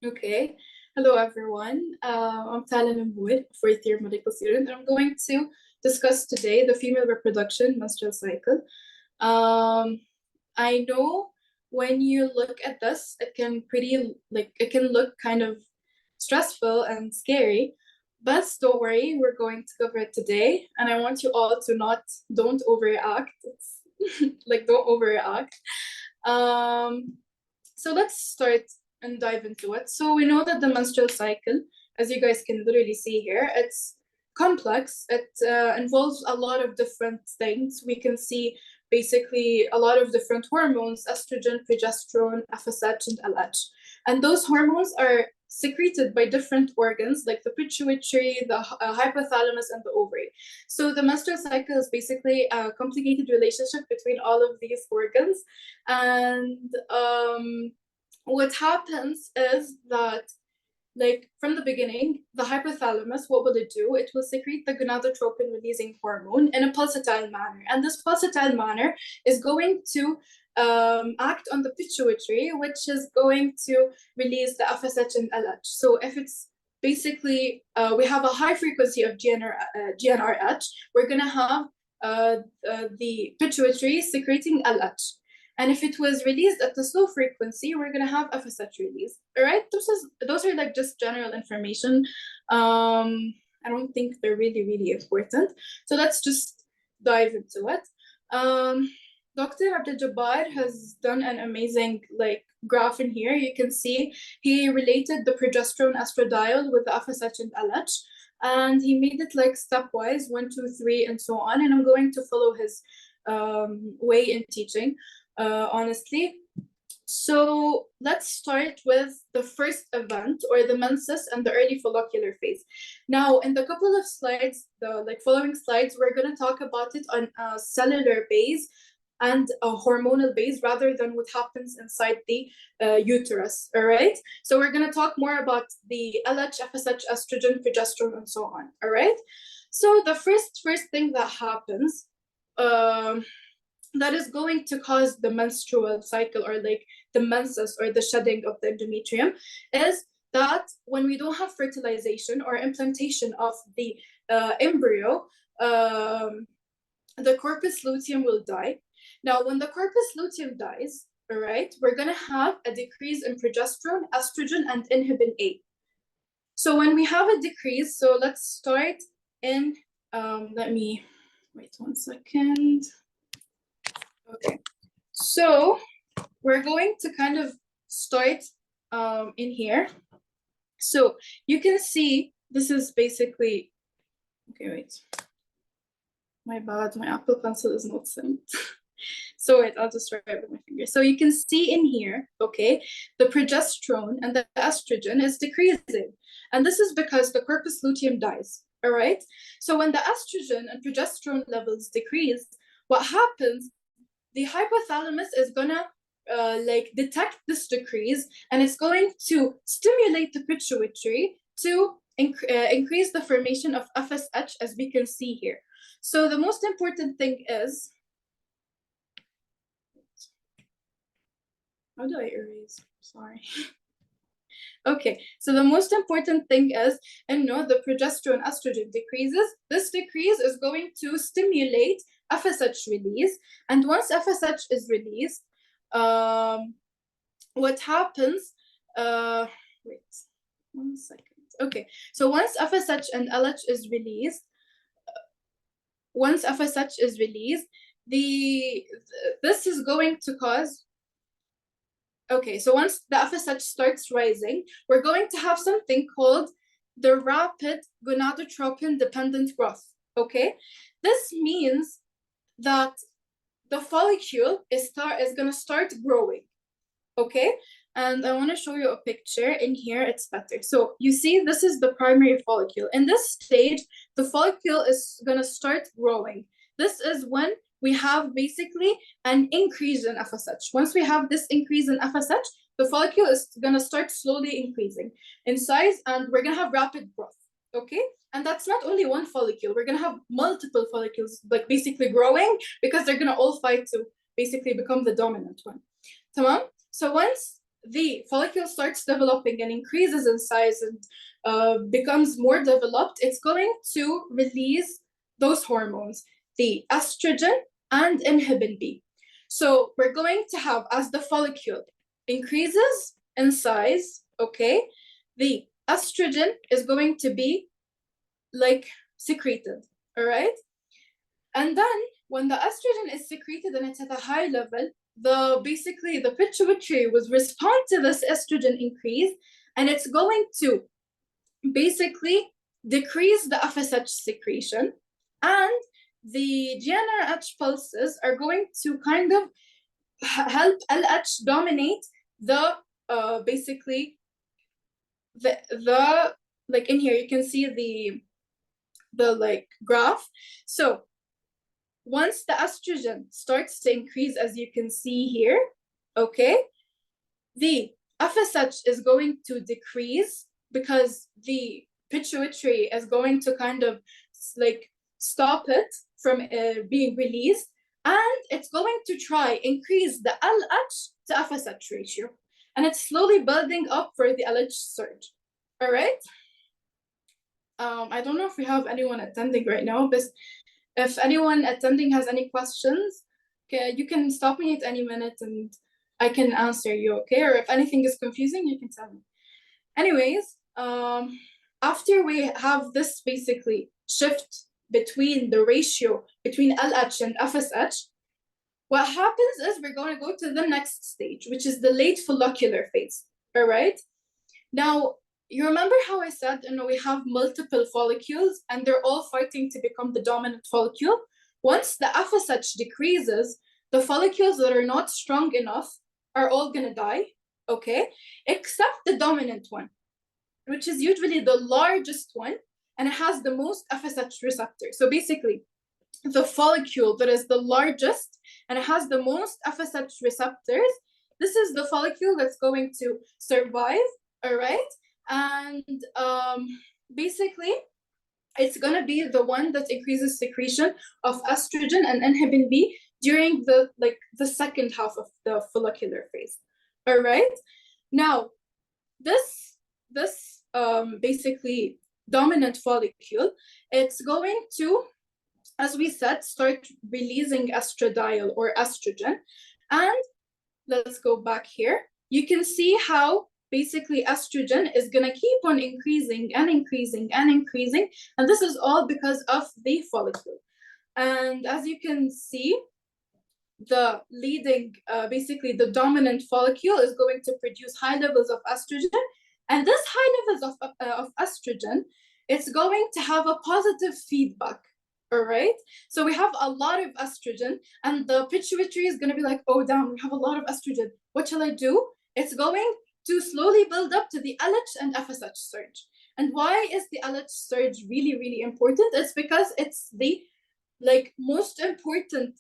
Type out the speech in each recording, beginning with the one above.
Okay. Hello, everyone. I'm Talah Nammor, fourth year medical student, and I'm going to discuss today the female reproduction menstrual cycle. I know when you look at this, it can look kind of stressful and scary, but don't worry, we're going to cover it today, and I want you all to don't overreact. It's don't overreact. So let's start and dive into it. So we know that the menstrual cycle, as you guys can literally see here, it's complex. It involves a lot of different things. We can see basically a lot of different hormones: estrogen, progesterone, FSH, and LH. And those hormones are secreted by different organs like the pituitary, the hypothalamus, and the ovary. So the menstrual cycle is basically a complicated relationship between all of these organs. And what happens is that, like, from the beginning, the hypothalamus, what will it do? It will secrete the gonadotropin releasing hormone in a pulsatile manner. And this pulsatile manner is going to act on the pituitary, which is going to release the FSH and LH. So if it's basically, we have a high frequency of GnRH, we're going to have the pituitary secreting LH. And if it was released at a slow frequency, we're gonna have FSH release. All right, those are like just general information. I don't think they're really important. So let's just dive into it. Dr. Abdul Jabbar has done an amazing graph in here. You can see he related the progesterone estradiol with the FSH and LH, and he made it like stepwise, 1, 2, 3, and so on. And I'm going to follow his way in teaching. Honestly. So let's start with the first event, or the menses and the early follicular phase. Now, in the couple of slides, the following slides, we're going to talk about it on a cellular base and a hormonal base rather than what happens inside the uterus. All right. So we're going to talk more about the LH, FSH, estrogen, progesterone, and so on. All right. So the first thing that happens, that is going to cause the menstrual cycle, or like the menses, or the shedding of the endometrium, is that when we don't have fertilization or implantation of the embryo, the corpus luteum will die. Now, when the corpus luteum dies, all right, we're going to have a decrease in progesterone, estrogen, and inhibin A. So when we have a decrease, so let's start in, let me, wait 1 second. Okay, so we're going to kind of start in here. So you can see this is basically, okay, wait. My bad, my Apple Pencil is not synced. So wait, I'll just write with my finger. So you can see in here, okay, the progesterone and the estrogen is decreasing. And this is because the corpus luteum dies, all right? So when the estrogen and progesterone levels decrease, what happens, the hypothalamus is gonna detect this decrease, and it's going to stimulate the pituitary to increase the formation of FSH, as we can see here. So the most important thing is, how do I erase? Sorry. Okay, so the most important thing is, and the progesterone estrogen decreases. This decrease is going to stimulate FSH release, and once FSH is released, what happens? Wait 1 second. Okay, so once FSH and LH is released, this is going to cause. Okay, so once the FSH starts rising, we're going to have something called the rapid gonadotropin dependent growth. Okay, this means that the follicle is going to start growing. Okay, and I want to show you a picture in here. It's better. So you see, this is the primary follicle. In this stage, the follicle is going to start growing. This is when we have basically an increase in FSH. Once we have this increase in FSH, the follicle is going to start slowly increasing in size, and we're going to have rapid growth. Okay, and that's not only one follicle. We're going to have multiple follicles, like basically growing, because they're going to all fight to basically become the dominant one. Tamam? So once the follicle starts developing and increases in size and becomes more developed, it's going to release those hormones, the estrogen and inhibin B. So we're going to have, as the follicle increases in size, okay, the estrogen is going to be like secreted, all right? And then when the estrogen is secreted and it's at a high level, basically the pituitary will respond to this estrogen increase, and it's going to basically decrease the FSH secretion, and the GnRH pulses are going to kind of help LH dominate the basically the like in here you can see the like graph. So once the estrogen starts to increase, as you can see here, okay, the FSH is going to decrease because the pituitary is going to kind of like stop it from being released, and it's going to try increase the LH to FSH ratio, and it's slowly building up for the LH surge. All right. I don't know if we have anyone attending right now, but if anyone attending has any questions, okay, you can stop me at any minute and I can answer you, okay? Or if anything is confusing, you can tell me. Anyways, after we have this basically shift between the ratio between LH and FSH, what happens is we're going to go to the next stage, which is the late follicular phase, all right? Now, you remember how I said, we have multiple follicles and they're all fighting to become the dominant follicle? Once the FSH decreases, the follicles that are not strong enough are all gonna die, okay? Except the dominant one, which is usually the largest one, and it has the most FSH receptors. So basically, the follicle that is the largest and it has the most FSH receptors, this is the follicle that's going to survive, all right? And basically, it's going to be the one that increases secretion of estrogen and inhibin B during the second half of the follicular phase. All right. Now, this basically dominant follicle, it's going to, as we said, start releasing estradiol or estrogen. And let's go back here. You can see how basically estrogen is going to keep on increasing and increasing and increasing, and this is all because of the follicle. And as you can see, the leading basically the dominant follicle is going to produce high levels of estrogen, and this high levels of estrogen, it's going to have a positive feedback. All right, so we have a lot of estrogen and the pituitary is going to be like, oh damn, we have a lot of estrogen, what shall I do? It's going to slowly build up to the LH and FSH surge. And why is the LH surge really, really important? It's because it's the most important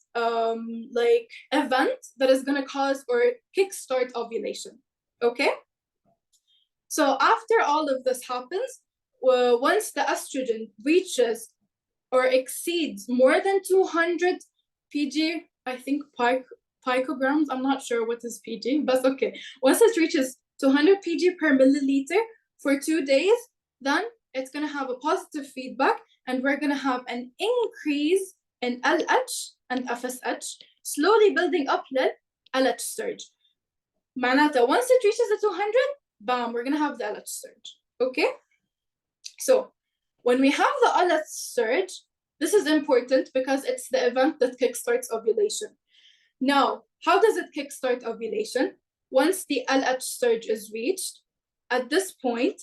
event that is going to cause or kickstart ovulation. Okay, so after all of this happens, once the estrogen reaches or exceeds more than 200 pg, I think picograms, I'm not sure what is pg, but okay, once it reaches 200 pg per milliliter for 2 days, then it's going to have a positive feedback, and we're going to have an increase in LH and FSH, slowly building up the LH surge. معناتها once it reaches the 200, bam, we're going to have the LH surge. Okay, so when we have the LH surge, this is important because it's the event that kickstarts ovulation. Now, how does it kickstart ovulation? Once the LH surge is reached, at this point,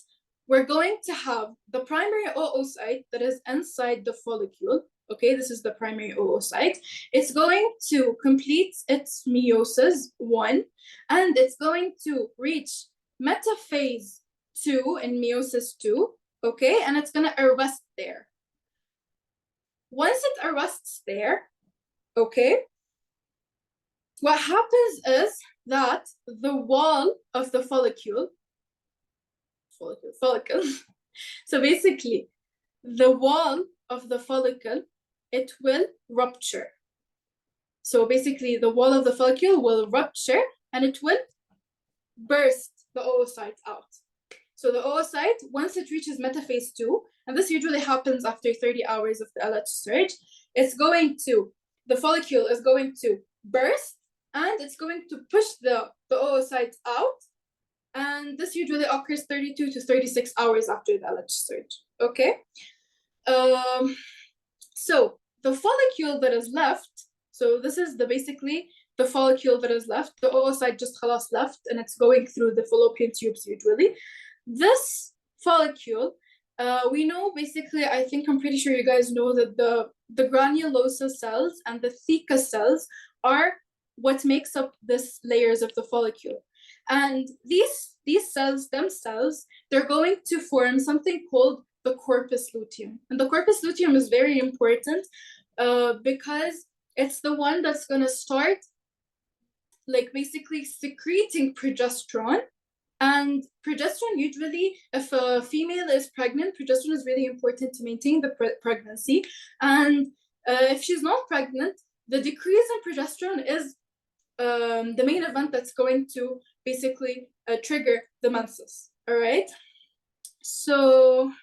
we're going to have the primary oocyte that is inside the follicle. Okay, this is the primary oocyte. It's going to complete its meiosis 1, and it's going to reach metaphase 2 in meiosis 2. Okay, and it's going to arrest there. Once it arrests there, okay, what happens is that the wall of the follicle, so basically the wall of the follicle, it will rupture. So basically the wall of the follicle will rupture and it will burst the oocyte out. So the oocyte, once it reaches metaphase 2, and this usually happens after 30 hours of the LH surge, the follicle is going to burst, and it's going to push the oocytes out, and this usually occurs 32 to 36 hours after the LH surge, okay? So the follicle that is left, so this is basically the follicle that is left, the oocyte just خلاص left, and it's going through the fallopian tubes usually. This follicle, we know basically, I think I'm pretty sure you guys know that the granulosa cells and the theca cells are what makes up this layers of the follicle. And these cells themselves, they're going to form something called the corpus luteum. And the corpus luteum is very important because it's the one that's going to start like basically secreting progesterone. And progesterone, usually, if a female is pregnant, progesterone is really important to maintain the pregnancy. And if she's not pregnant, the decrease in progesterone is the main event that's going to basically trigger the menses. All right. So,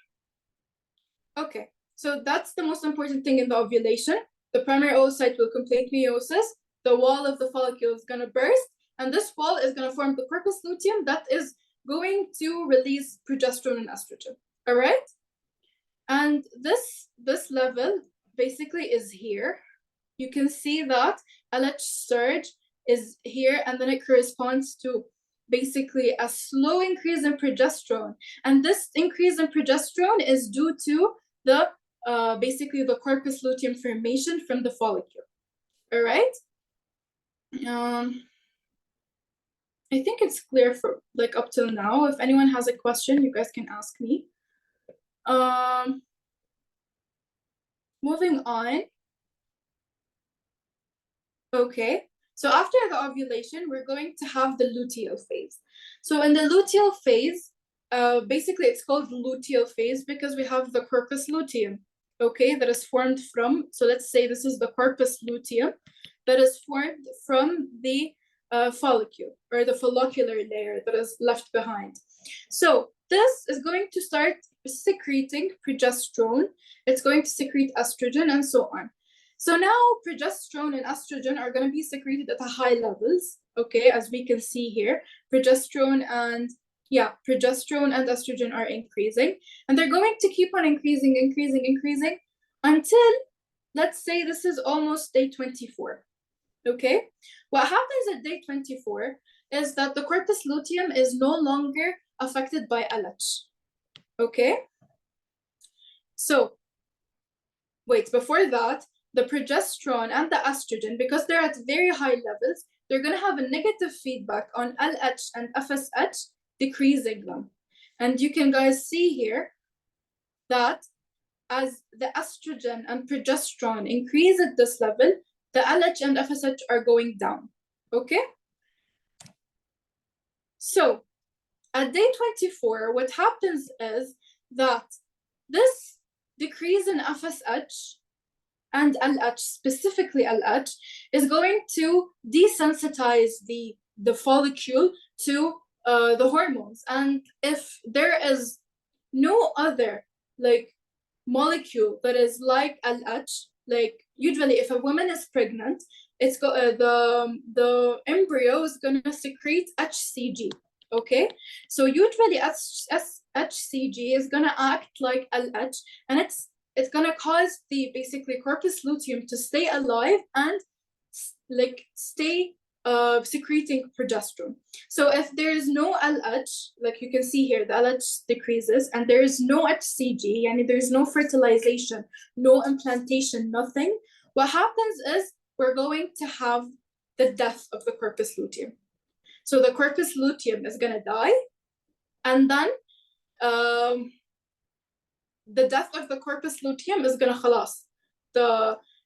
okay. So that's the most important thing in the ovulation. The primary oocyte will complete meiosis. The wall of the follicle is going to burst. And this wall is going to form the corpus luteum that is going to release progesterone and estrogen. All right. And this level basically is here. You can see that LH surge is here, and then it corresponds to basically a slow increase in progesterone. And this increase in progesterone is due to the basically the corpus luteum formation from the follicle. All right. I think it's clear for like up till now. If anyone has a question, you guys can ask me. Moving on. Okay, so after the ovulation, we're going to have the luteal phase. So in the luteal phase, basically it's called luteal phase because we have the corpus luteum, okay, that is formed from, so let's say this is the corpus luteum that is formed from the follicle or the follicular layer that is left behind. So this is going to start secreting progesterone, it's going to secrete estrogen and so on. So now progesterone and estrogen are going to be secreted at high levels, okay, as we can see here. Progesterone and estrogen are increasing, and they're going to keep on increasing until, let's say this is almost day 24, okay? What happens at day 24 is that the corpus luteum is no longer affected by LH, okay? So, wait, before that, the progesterone and the estrogen, because they're at very high levels, they're going to have a negative feedback on LH and FSH, decreasing them. And you can guys see here that as the estrogen and progesterone increase at this level, the LH and FSH are going down, okay? So at day 24, what happens is that this decrease in FSH and LH, specifically LH, is going to desensitize the follicle to the hormones. And if there is no other like molecule that is like LH, like usually if a woman is pregnant, it's the embryo is gonna secrete HCG. Okay, so usually HCG is gonna act like LH, and it's gonna cause the basically corpus luteum to stay alive and like stay secreting progesterone. So if there is no LH, like you can see here, the LH decreases, and there is no HCG, and there is no fertilization, no implantation, nothing. What happens is we're going to have the death of the corpus luteum. So the corpus luteum is gonna die, and then the death of the corpus luteum is gonna خلاص.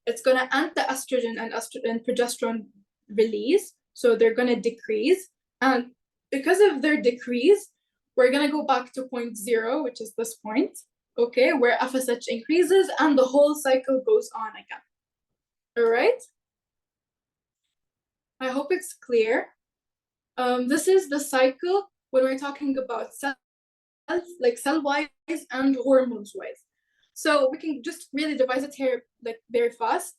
It's gonna end the estrogen and progesterone release, so they're gonna decrease, and because of their decrease, we're gonna go back to point 0, which is this point, okay, where FSH increases and the whole cycle goes on again. All right. I hope it's clear. This is the cycle when we're talking about cells, like cell-wise and hormones-wise. So we can just really divide it here like very fast.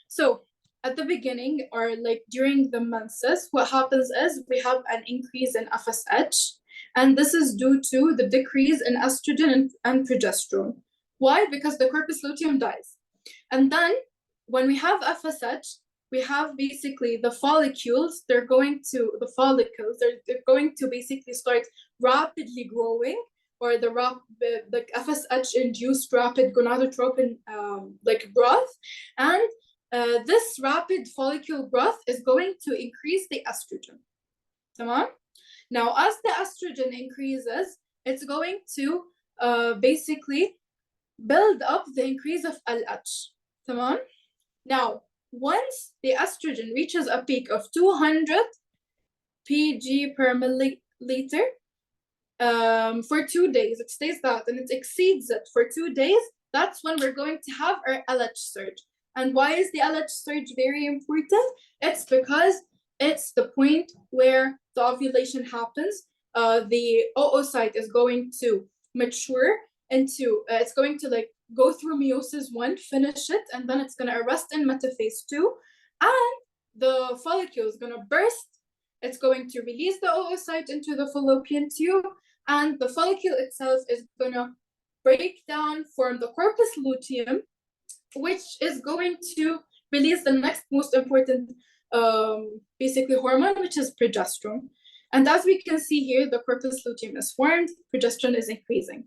So at the beginning or like during the menses, what happens is we have an increase in FSH, and this is due to the decrease in estrogen and progesterone. Why? Because the corpus luteum dies. And then when we have FSH, we have basically the follicles, they're going to basically start rapidly growing, or the FSH induced rapid gonadotropin like growth, and this rapid follicle growth is going to increase the estrogen. Tamam? Now, as the estrogen increases, it's going to basically build up the increase of LH. Tamam? Now, once the estrogen reaches a peak of 200 pg per milliliter for 2 days, it stays that, and it exceeds it for 2 days, that's when we're going to have our LH surge. And why is the LH surge very important? It's because it's the point where the ovulation happens. The oocyte is going to mature into, it's going to like go through meiosis 1, finish it, and then it's going to arrest in metaphase 2, and the follicle is going to burst. It's going to release the oocyte into the fallopian tube, and the follicle itself is going to break down, form the corpus luteum, which is going to release the next most important basically hormone, which is progesterone. And as we can see here, the corpus luteum is formed, progesterone is increasing.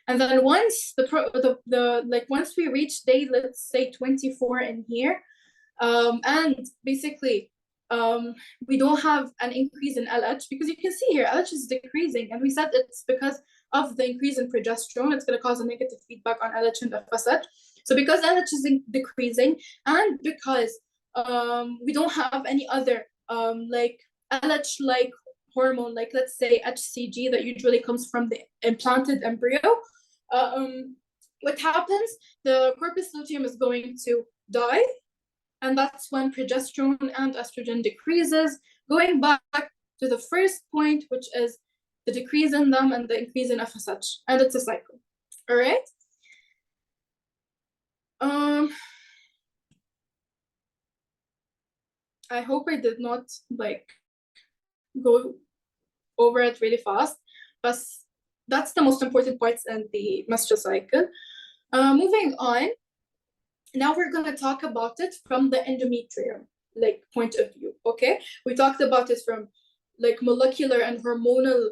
And then once once we reach day, let's say 24 in here, and basically we don't have an increase in LH, because you can see here LH is decreasing, and we said it's because of the increase in progesterone. It's going to cause a negative feedback on LH and FSH. So because LH is decreasing, and because we don't have any other like LH like hormone, like let's say HCG that usually comes from the implanted embryo, what happens? The corpus luteum is going to die, and that's when progesterone and estrogen decreases, going back to the first point, which is the decrease in them and the increase in FSH, and it's a cycle. All right. I hope I did not like go over it really fast, but that's the most important parts in the menstrual cycle. Moving on, now we're going to talk about it from the endometrium like point of view. Okay, we talked about it from like molecular and hormonal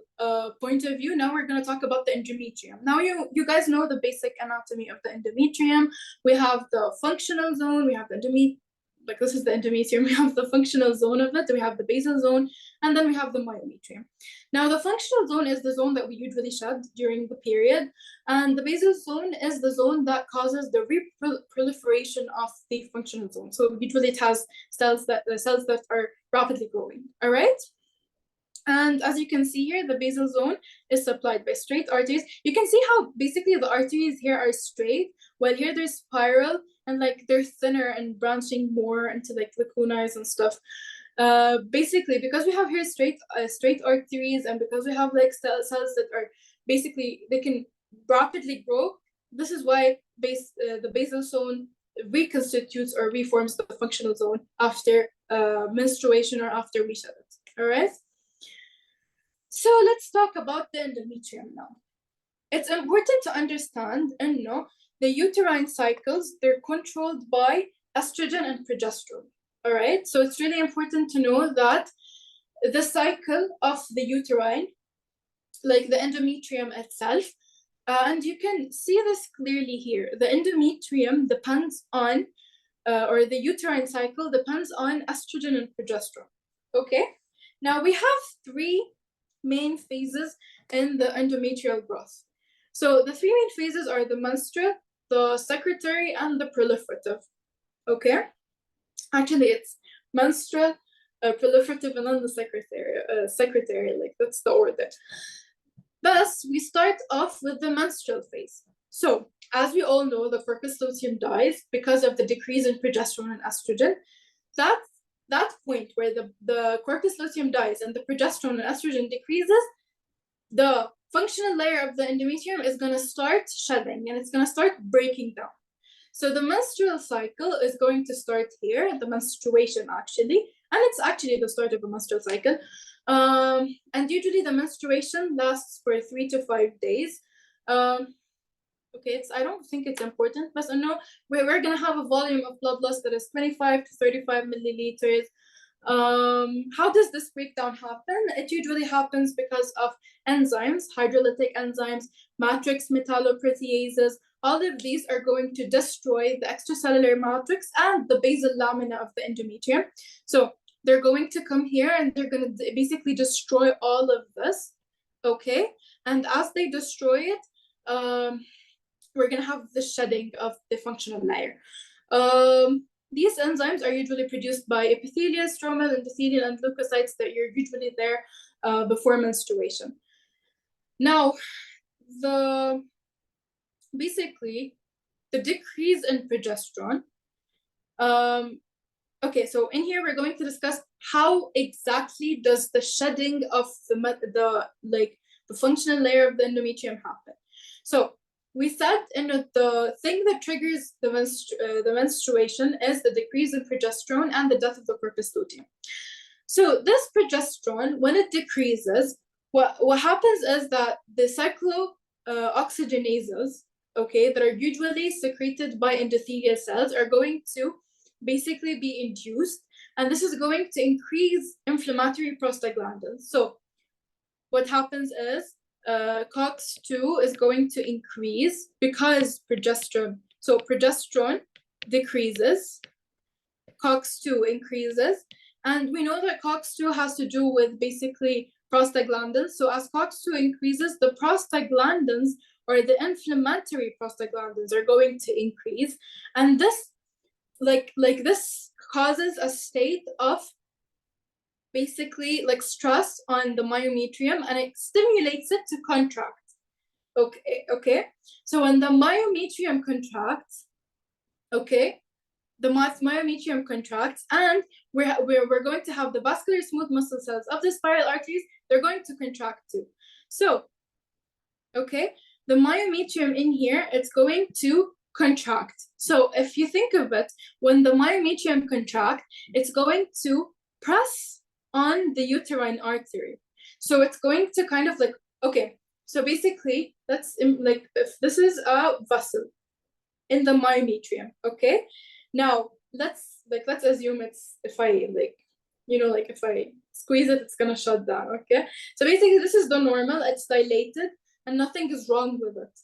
point of view. Now we're going to talk about the endometrium. Now you guys know the basic anatomy of the endometrium. We have the functional zone, we have the endometrium, like this is the endometrium, we have the functional zone of it, we have the basal zone, and then we have the myometrium. Now the functional zone is the zone that we usually shed during the period, and the basal zone is the zone that causes the proliferation of the functional zone. So usually it has cells that are rapidly growing. All right. And as you can see here, the basal zone is supplied by straight arteries. You can see how basically the arteries here are straight, while here they're spiral, and like they're thinner and branching more into like lacunae and stuff. Basically, because we have here straight arteries, and because we have like cells that are basically, they can rapidly grow, this is why the basal zone reconstitutes or reforms the functional zone after menstruation or after we shed it. All right. So let's talk about the endometrium now. It's important to understand and know the uterine cycles, they're controlled by estrogen and progesterone. All right, so it's really important to know that the cycle of the uterine, like the endometrium itself, and you can see this clearly here. The endometrium depends on, or the uterine cycle depends on estrogen and progesterone. Okay, now we have 3 main phases in the endometrial growth. So the 3 main phases are the menstrual, the secretory, and the proliferative. Okay, actually it's menstrual, proliferative, and then the secretary, like that's the order. Thus, we start off with the menstrual phase. So as we all know, the corpus luteum dies because of the decrease in progesterone and estrogen. That that point where the corpus luteum dies and the progesterone and estrogen decreases, the functional layer of the endometrium is going to start shedding and it's going to start breaking down. So the menstrual cycle is going to start here, the menstruation actually, and it's actually the start of the menstrual cycle. And usually the menstruation lasts for 3 to 5 days. Okay, I don't think it's important, but I know we're gonna have a volume of blood loss that is 25 to 35 milliliters. How does this breakdown happen? It usually happens because of enzymes, hydrolytic enzymes, matrix metalloproteases. All of these are going to destroy the extracellular matrix and the basal lamina of the endometrium. So they're going to come here and they're going to basically destroy all of this, okay? And as they destroy it, we're going to have the shedding of the functional layer. These enzymes are usually produced by epithelial, stromal, endothelial, and leukocytes that are usually there before menstruation. Now, basically, the decrease in progesterone. Okay, so in here we're going to discuss how exactly does the shedding of the functional layer of the endometrium happen. So we said the thing that triggers the menstruation is the decrease in progesterone and the death of the corpus luteum. So this progesterone, when it decreases, what happens is that the cyclooxygenases, okay, that are usually secreted by endothelial cells are going to basically be induced, and this is going to increase inflammatory prostaglandins. So what happens is COX-2 is going to increase because progesterone decreases, COX-2 increases, and we know that COX-2 has to do with basically prostaglandins. So as COX-2 increases, the prostaglandins or the inflammatory prostaglandins are going to increase, and this this causes a state of basically stress on the myometrium, and it stimulates it to contract. Okay. So when the myometrium contracts, okay, the myometrium contracts, and we're going to have the vascular smooth muscle cells of the spiral arteries. They're going to contract too. So, okay, the myometrium in here, it's going to contract. So if you think of it, when the myometrium contracts, it's going to press on the uterine artery. So it's going to kind of okay, so basically that's if this is a vessel in the myometrium, okay? Now let's assume it's, if I if I squeeze it, it's gonna shut down, okay? So basically this is the normal, it's dilated and nothing is wrong with it.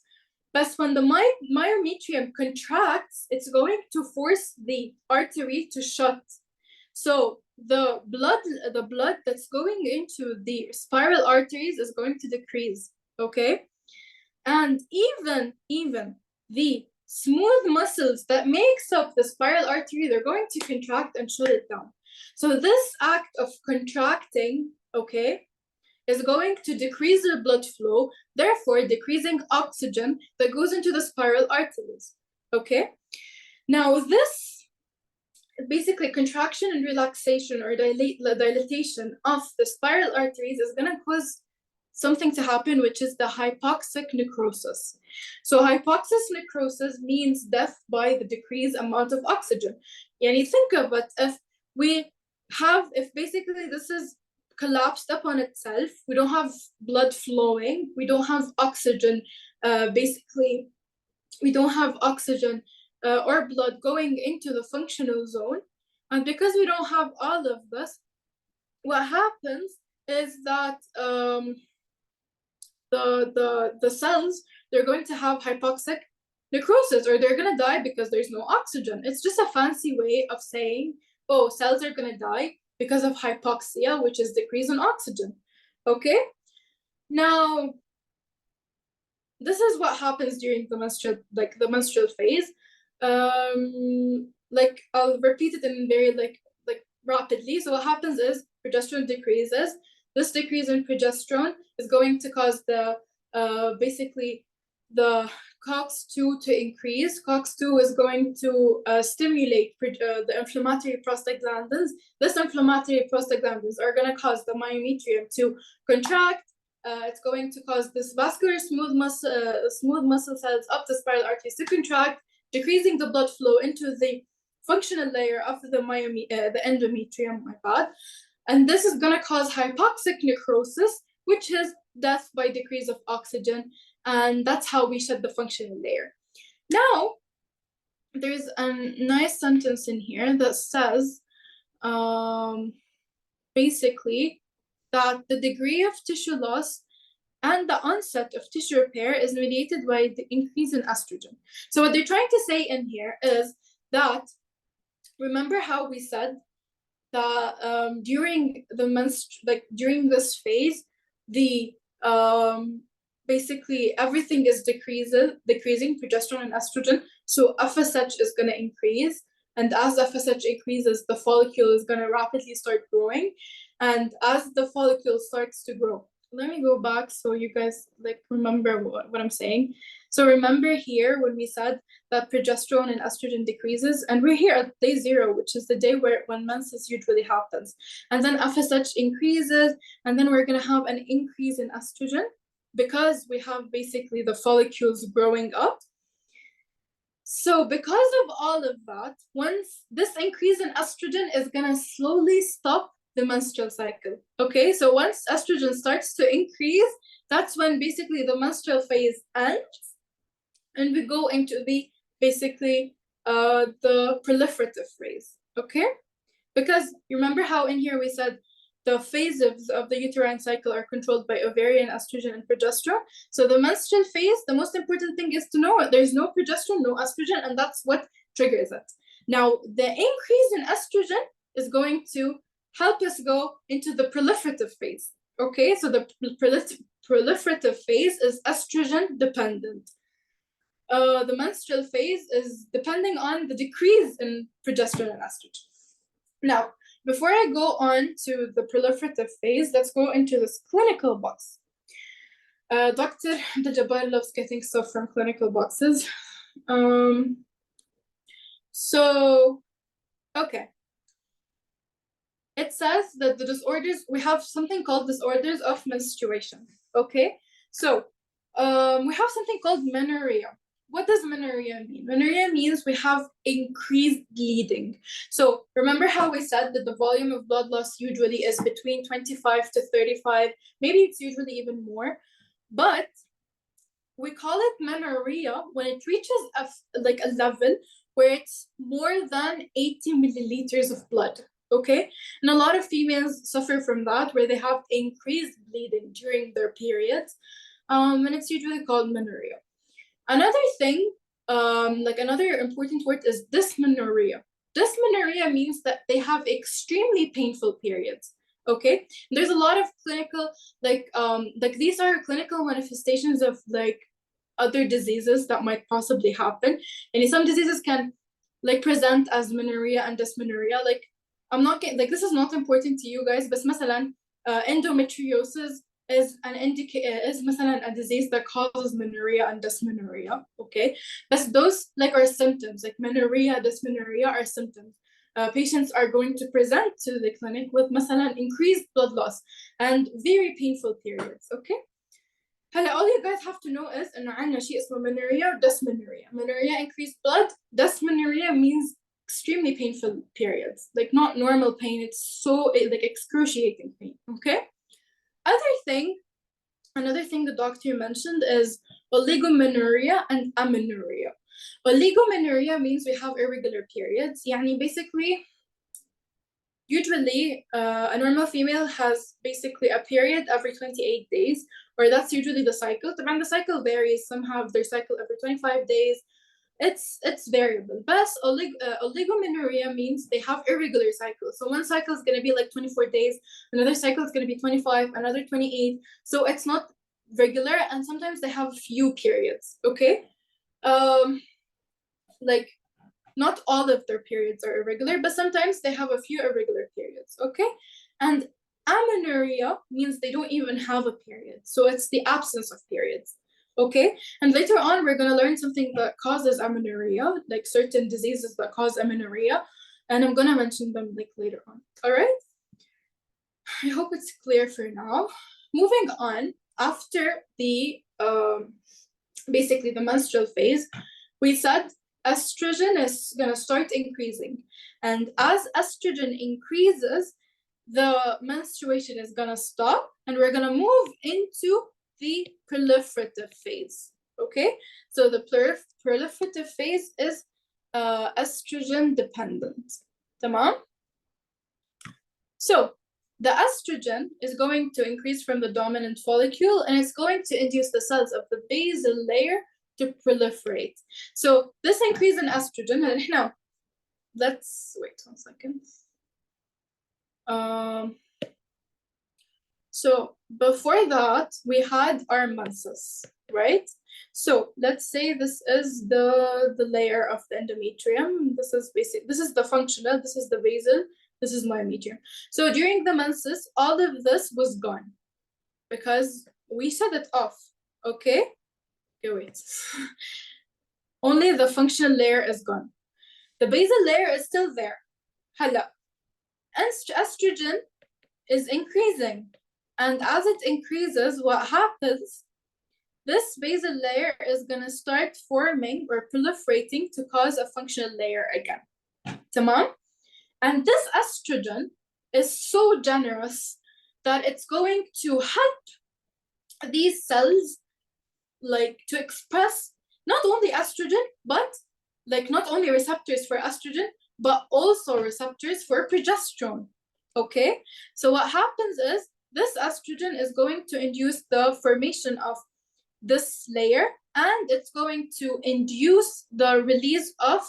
But when the myometrium contracts, it's going to force the artery to shut. So the blood that's going into the spiral arteries is going to decrease, okay? And even the smooth muscles that makes up the spiral artery, they're going to contract and shut it down. So this act of contracting, okay, is going to decrease the blood flow, therefore decreasing oxygen that goes into the spiral arteries, okay? Now this basically contraction and relaxation or dilatation of the spiral arteries is going to cause something to happen, which is the hypoxic necrosis. So hypoxic necrosis means death by the decreased amount of oxygen. Yani think of it, if basically this is collapsed upon itself, we don't have blood flowing, we don't have oxygen, basically we don't have oxygen or blood going into the functional zone, and because we don't have all of this, what happens is that the cells, they're going to have hypoxic necrosis, or they're going to die because there's no oxygen. It's just a fancy way of saying, oh, cells are going to die because of hypoxia, which is decrease in oxygen, okay? Now, this is what happens during the menstrual phase. I'll repeat it in very rapidly. So what happens is progesterone decreases. This decrease in progesterone is going to cause the basically the COX-2 to increase. COX-2 is going to stimulate the inflammatory prostaglandins. This inflammatory prostaglandins are going to cause the myometrium to contract. It's going to cause this vascular smooth muscle cells up the spiral arteries to contract, decreasing the blood flow into the functional layer of the endometrium, my bad. And this is going to cause hypoxic necrosis, which is death by decrease of oxygen. And that's how we shed the functional layer. Now, there's a nice sentence in here that says, basically, that the degree of tissue loss and the onset of tissue repair is mediated by the increase in estrogen. So what they're trying to say in here is that, remember how we said that during during this phase, the basically everything is decreasing, progesterone and estrogen. So FSH is going to increase. And as FSH increases, the follicle is going to rapidly start growing. And as the follicle starts to grow, let me go back so you guys remember what I'm saying. So remember here when we said that progesterone and estrogen decreases, and we're here at day 0, which is the day when menses usually happens. And then FSH increases, and then we're going to have an increase in estrogen because we have basically the follicles growing up. So because of all of that, once this increase in estrogen is going to slowly stop the menstrual cycle. Okay, so once estrogen starts to increase, that's when basically the menstrual phase ends, and we go into the basically the proliferative phase. Okay, because you remember how in here we said the phases of the uterine cycle are controlled by ovarian, estrogen, and progesterone. So the menstrual phase, the most important thing is to know there's no progesterone, no estrogen, and that's what triggers it. Now, the increase in estrogen is going to help us go into the proliferative phase. Okay, so the proliferative phase is estrogen dependent. The menstrual phase is depending on the decrease in progesterone and estrogen. Now, before I go on to the proliferative phase, let's go into this clinical box. Dr. Jabbar loves getting stuff from clinical boxes. So, okay. It says that the disorders, we have something called disorders of menstruation. Okay, so we have something called menorrhea. What does menorrhea mean? Menorrhea means we have increased bleeding. So remember how we said that the volume of blood loss usually is between 25 to 35, maybe it's usually even more, but we call it menorrhea when it reaches a level where it's more than 80 milliliters of blood. Okay, and a lot of females suffer from that, where they have increased bleeding during their periods, and it's usually called menorrhea. Another thing, another important word is dysmenorrhea. Dysmenorrhea means that they have extremely painful periods. Okay, there's a lot of clinical, these are clinical manifestations of other diseases that might possibly happen, and some diseases can present as menorrhea and dysmenorrhea. I'm not getting this is not important to you guys, but مثلا endometriosis is مثلا a disease that causes menorrhea and dysmenorrhea. Okay, but those are symptoms, menorrhea, dysmenorrhea are symptoms. Patients are going to present to the clinic with مثلا increased blood loss and very painful periods. Okay, all you guys have to know is إنه عندنا شيء اسمه menorrhea or dysmenorrhea. Menorrhea, increased blood. Dysmenorrhea means extremely painful periods, not normal pain. It's so excruciating pain. Okay, another thing the doctor mentioned is oligomenorrhea and amenorrhea. Oligomenorrhea means we have irregular periods. يعني basically, usually a normal female has basically a period every 28 days, or that's usually the cycle. The cycle varies. Some have their cycle every 25 days. It's variable. But oligomenorrhea means they have irregular cycles. So one cycle is going to be 24 days, another cycle is going to be 25, another 28. So it's not regular, and sometimes they have few periods. Okay, not all of their periods are irregular, but sometimes they have a few irregular periods. Okay, and amenorrhea means they don't even have a period. So it's the absence of periods. Okay, and later on we're gonna learn something that causes amenorrhea, like certain diseases that cause amenorrhea, and I'm gonna mention them like later on. All right, I hope it's clear for now. Moving on, after the basically the menstrual phase, we said estrogen is gonna start increasing, and as estrogen increases, the menstruation is gonna stop, and we're gonna move into the proliferative phase. Okay, so the proliferative phase is estrogen dependent. Tamam? So the estrogen is going to increase from the dominant follicle, and it's going to induce the cells of the basal layer to proliferate. So this increase in estrogen, and now let's wait 1 second. So before that, we had our menses, right? So let's say this is the layer of the endometrium. This is the functional, this is the basal, this is myometrium. So during the menses, all of this was gone because we set it off, okay? Okay, wait. Only the functional layer is gone. The basal layer is still there. Hala. Estrogen is increasing. And as it increases, what happens? This basal layer is going to start forming or proliferating to cause a functional layer again. Tamam? And this estrogen is so generous that it's going to help these cells like to express not only estrogen, but like not only receptors for estrogen, but also receptors for progesterone. Okay? So what happens is this estrogen is going to induce the formation of this layer, and it's going to induce the release of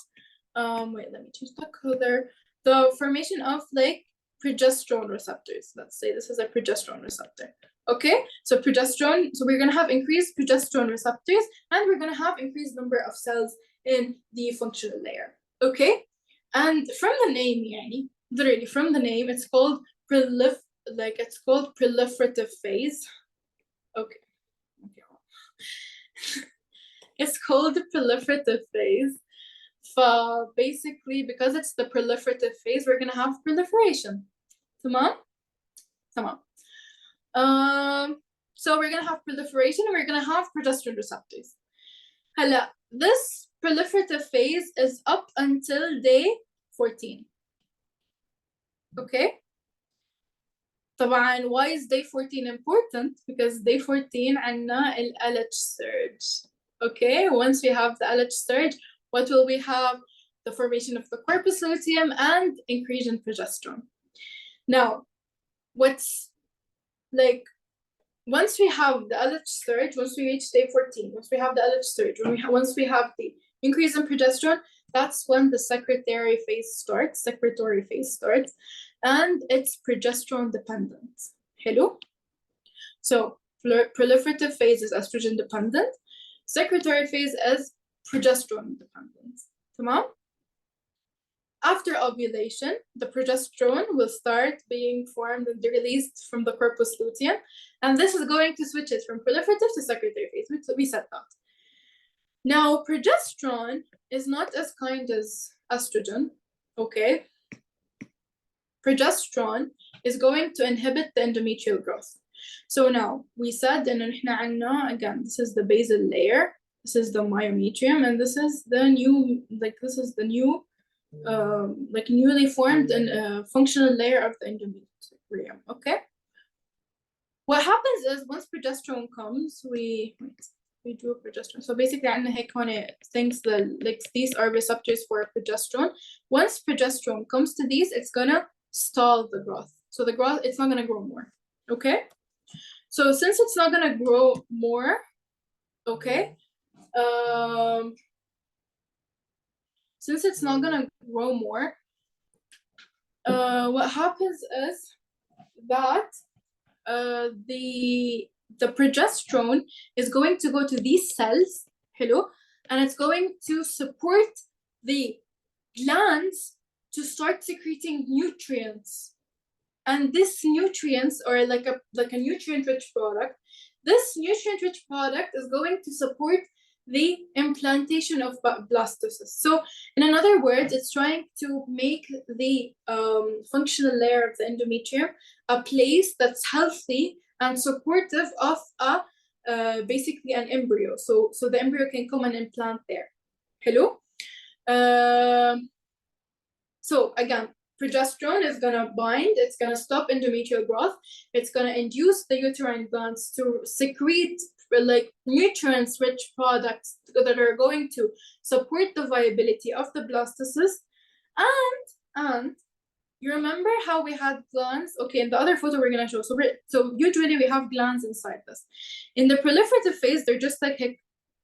wait, let me change the color. The formation of like progesterone receptors. Let's say this is a progesterone receptor. Okay, so progesterone, so we're gonna have increased progesterone receptors, and we're gonna have increased number of cells in the functional layer. Okay, and from the name, yani, literally from the name, it's called proliferative phase. Okay. It's called the proliferative phase. So basically, because it's the proliferative phase, we're gonna have proliferation. Tamam? Tamam. So we're gonna have proliferation, and we're gonna have progesterone receptors. Hala, this proliferative phase is up until day 14. Okay? طبعا, why is day 14 important? Because day 14 عنا ال LH surge. Okay, once we have the LH surge, what will we have? The formation of the corpus luteum and increase in progesterone. Now, what's like, once we have the LH surge, once we reach day 14, once we have the LH surge, once we have the increase in progesterone, that's when the secretory phase starts, and it's progesterone dependent. Hello? So proliferative phase is estrogen dependent. Secretory phase is progesterone dependent. Tamam? After ovulation, the progesterone will start being formed and released from the corpus luteum, and this is going to switch it from proliferative to secretory phase. We said that. Now, progesterone is not as kind as estrogen, okay? Progesterone is going to inhibit the endometrial growth. So now, we said that again, this is the basal layer, this is the myometrium, and this is the new, newly formed and functional layer of the endometrium, okay? What happens is once progesterone comes, we do progesterone. So basically, things like these are receptors for progesterone. Once progesterone comes to these, it's gonna stall the growth. So the growth, it's not gonna grow more. Okay. So since it's not gonna grow more, okay. Since it's not gonna grow more, what happens is that the progesterone is going to go to these cells, hello, and it's going to support the glands to start secreting nutrients. And this nutrients, or like a nutrient-rich product, This nutrient-rich product is going to support the implantation of blastocysts. So in other words, it's trying to make the functional layer of the endometrium a place that's healthy and supportive of basically an embryo. So the embryo can come and implant there. Hello? So again, progesterone is going to bind, it's going to stop endometrial growth, it's going to induce the uterine glands to secrete like nutrients-rich products that are going to support the viability of the blastocyst. And you remember how we had glands? Okay, in the other photo we're going to show. So usually we have glands inside this. In the proliferative phase, they're just like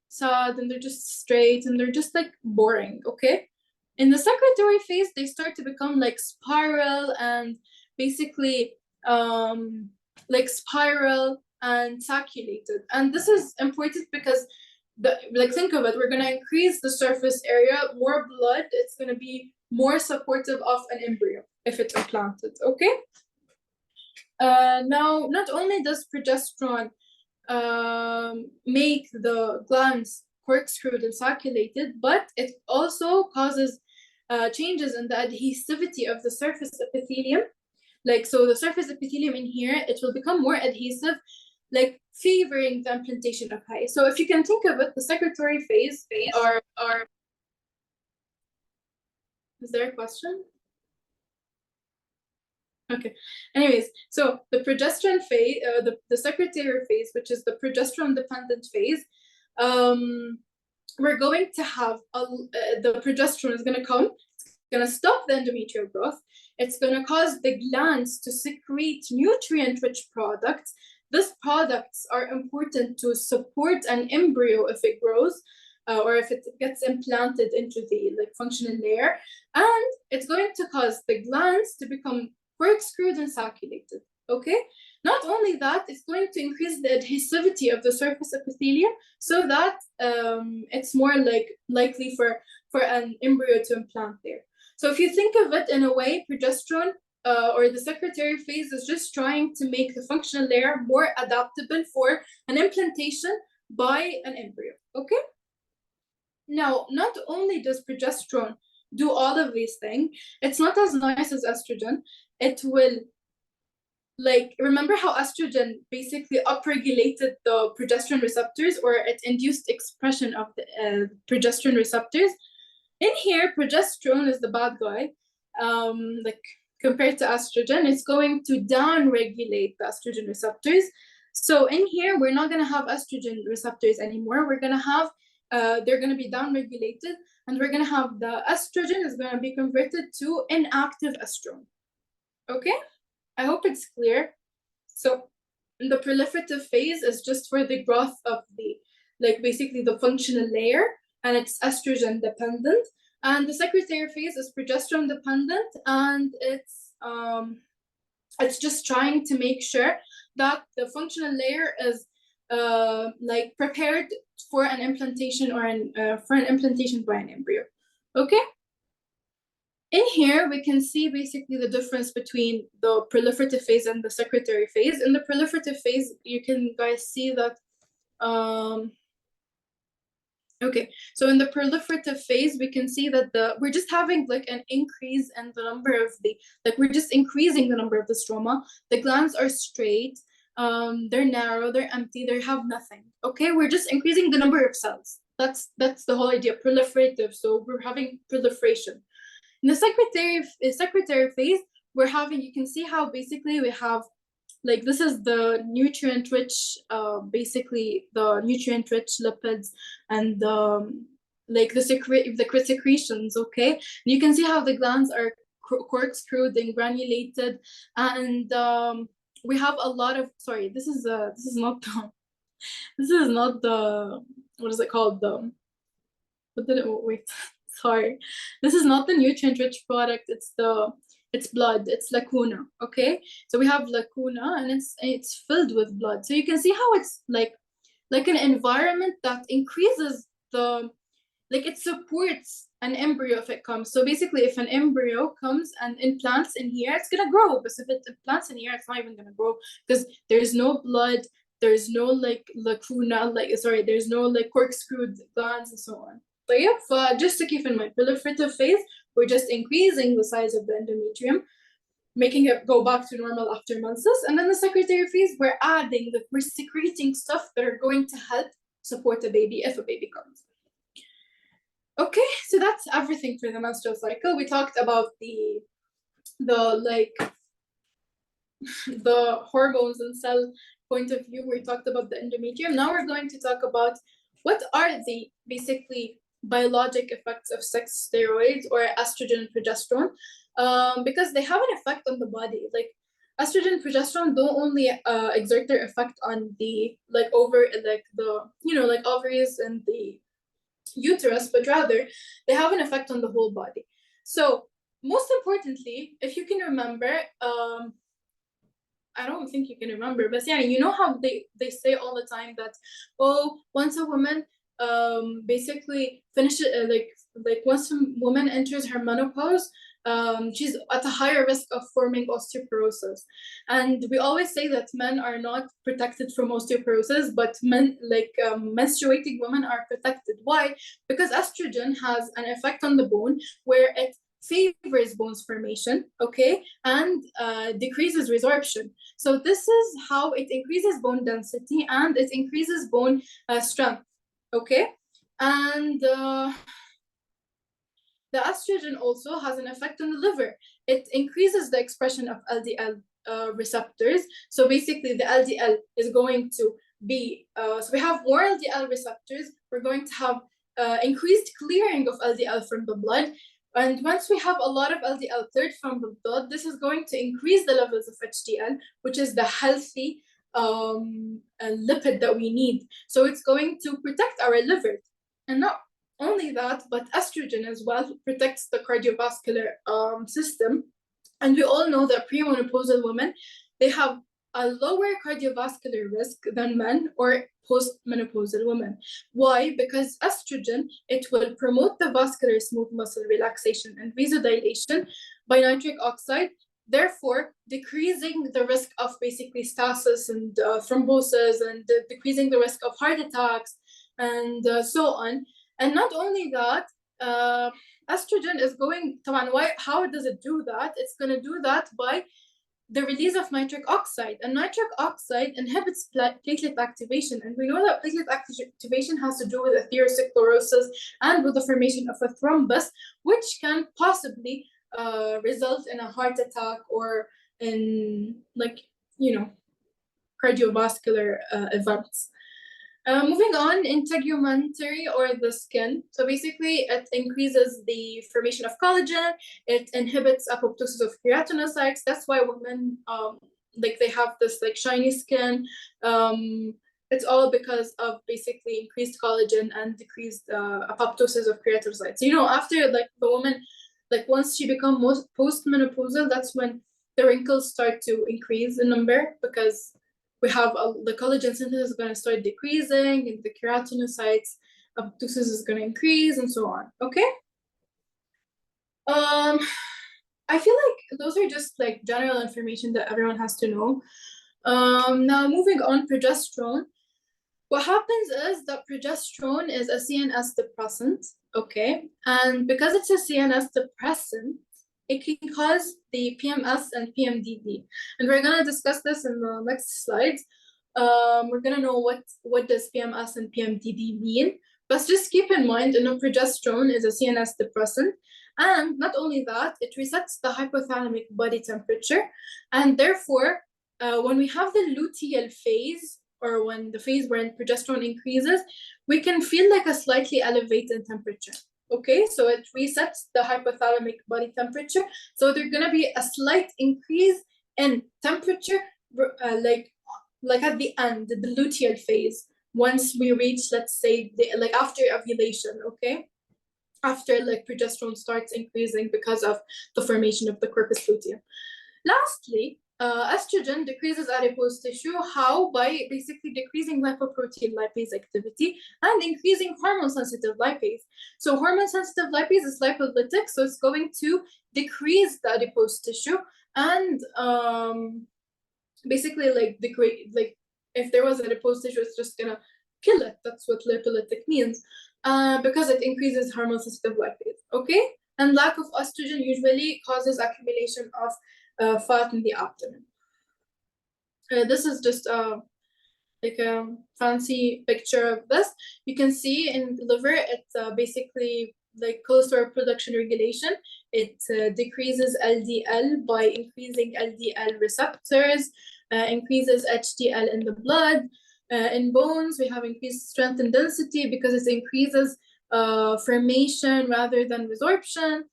sad and they're just straight and they're just like boring, okay? In the secretory phase, they start to become like spiral and basically like spiral and sacculated. And this is important because think of it, we're going to increase the surface area, more blood, it's going to be more supportive of an embryo if it's implanted, okay? Now, not only does progesterone make the glands corkscrewed and sacculated, but it also causes changes in the adhesivity of the surface epithelium. Like, so the surface epithelium in here, it will become more adhesive, like favoring the implantation of hay. So if you can think of it, the secretory phase are is there a question? Okay. Anyways, so the progesterone phase, the secretory phase, which is the progesterone dependent phase, we're going to have the progesterone is going to come. It's going to stop the endometrial growth. It's going to cause the glands to secrete nutrient-rich products. These products are important to support an embryo if it grows, or if it gets implanted into the like functional layer, and it's going to cause the glands to become corkscrewed and sacculated. Okay. Not only that, it's going to increase the adhesivity of the surface epithelium so that it's more likely for an embryo to implant there. So if you think of it in a way, progesterone or the secretory phase is just trying to make the functional layer more adaptable for an implantation by an embryo. Okay. Now, not only does progesterone do all of these things, it's not as nice as estrogen. It will, like, remember how estrogen basically upregulated the progesterone receptors, or it induced expression of the progesterone receptors? In here, progesterone is the bad guy. Like, compared to estrogen, it's going to downregulate the estrogen receptors. So in here, we're not going to have estrogen receptors anymore. We're going to have, they're going to be downregulated, and we're going to have the estrogen is going to be converted to inactive estrone. Okay, I hope it's clear. So the proliferative phase is just for the growth of the, like basically the functional layer, and it's estrogen dependent. And the secretory phase is progesterone dependent, and it's just trying to make sure that the functional layer is like prepared for an implantation or for an implantation by an embryo. Okay. In here, we can see basically the difference between the proliferative phase and the secretory phase. In the proliferative phase, you can guys see that, okay, so in the proliferative phase, we can see that we're just having like an increase in the number of we're just increasing the number of the stroma. The glands are straight, they're narrow, they're empty, they have nothing. Okay, we're just increasing the number of cells. That's the whole idea, proliferative. So we're having proliferation. In the secretory phase, we're having, you can see how basically we have, like, this is the nutrient-rich, basically the nutrient-rich lipids and like the secretions, okay? And you can see how the glands are corkscrewed and granulated, and we have a lot of, sorry, this is not the, what is it called? Wait. Sorry, this is not the nutrient-rich product. It's blood. It's lacuna. Okay, so we have lacuna, and it's filled with blood. So you can see how it's like an environment that increases the, like, it supports an embryo if it comes. So basically, if an embryo comes and implants in here, it's gonna grow. But if it implants in here, it's not even gonna grow because there's no blood. there's no like lacuna, there's no like corkscrewed glands and so on. But yeah, just to keep in mind, proliferative phase, we're just increasing the size of the endometrium, making it go back to normal after months. And then the secretory phase, we're secreting stuff that are going to help support a baby if a baby comes. Okay, so that's everything for the menstrual cycle. We talked about the hormones and cell point of view. We talked about the endometrium. Now we're going to talk about what are the basically biologic effects of sex steroids or estrogen and progesterone, because they have an effect on the body. Like estrogen and progesterone don't only exert their effect on the ovaries and the uterus, but rather they have an effect on the whole body. So most importantly, if you can remember, I don't think you can remember, but yeah, you know how they say all the time that, oh, once a woman basically finishes like once a woman enters her menopause, she's at a higher risk of forming osteoporosis. And we always say that men are not protected from osteoporosis, but men menstruating women are protected. Why? Because estrogen has an effect on the bone where it favors bones formation, okay, and decreases resorption. So this is how it increases bone density and it increases bone strength, okay? And the estrogen also has an effect on the liver. It increases the expression of LDL receptors. So basically the LDL is going to be, so we have more LDL receptors, we're going to have increased clearing of LDL from the blood. And once we have a lot of LDL cleared from the blood, this is going to increase the levels of HDL, which is the healthy lipid that we need. So it's going to protect our liver. And not only that, but estrogen as well protects the cardiovascular system. And we all know that premenopausal women, they have a lower cardiovascular risk than men or postmenopausal women. Why? Because estrogen, it will promote the vascular smooth muscle relaxation and vasodilation by nitric oxide, therefore decreasing the risk of basically stasis and thrombosis and decreasing the risk of heart attacks and so on. And not only that, estrogen is going, how does it do that? It's going to do that by the release of nitric oxide. And nitric oxide inhibits platelet activation. And we know that platelet activation has to do with atherosclerosis and with the formation of a thrombus, which can possibly result in a heart attack or in cardiovascular events. Moving on, integumentary or the skin. So basically it increases the formation of collagen, it inhibits apoptosis of keratinocytes. That's why women they have this like shiny skin. It's all because of basically increased collagen and decreased apoptosis of keratinocytes. After like the woman, like once she becomes postmenopausal, that's when the wrinkles start to increase in number, because we have the collagen synthesis is going to start decreasing and the keratinocytes apoptosis is going to increase and so on. Okay. I feel like those are just like general information that everyone has to know. Now moving on, progesterone. What happens is that progesterone is a CNS depressant, okay? And because it's a CNS depressant, it can cause the PMS and PMDD. And we're gonna discuss this in the next slides. We're gonna know what does PMS and PMDD mean. But just keep in mind, progesterone is a CNS depressant. And not only that, it resets the hypothalamic body temperature. And therefore, when we have the luteal phase, or when the phase where progesterone increases, we can feel like a slightly elevated temperature. Okay, so it resets the hypothalamic body temperature. So there's gonna be a slight increase in temperature, like at the end, the luteal phase, once we reach, let's say, after ovulation, okay? After progesterone starts increasing because of the formation of the corpus luteum. Lastly, estrogen decreases adipose tissue. How? By basically decreasing lipoprotein lipase activity and increasing hormone-sensitive lipase. So hormone-sensitive lipase is lipolytic, so it's going to decrease the adipose tissue and basically if there was adipose tissue, it's just gonna kill it. That's what lipolytic means, because it increases hormone sensitive lipase. Okay, and lack of estrogen usually causes accumulation of fat in the abdomen. This is just like a fancy picture of this. You can see in the liver, it's basically like cholesterol production regulation. It decreases LDL by increasing LDL receptors, increases HDL in the blood. In bones, we have increased strength and density because it increases formation rather than resorption.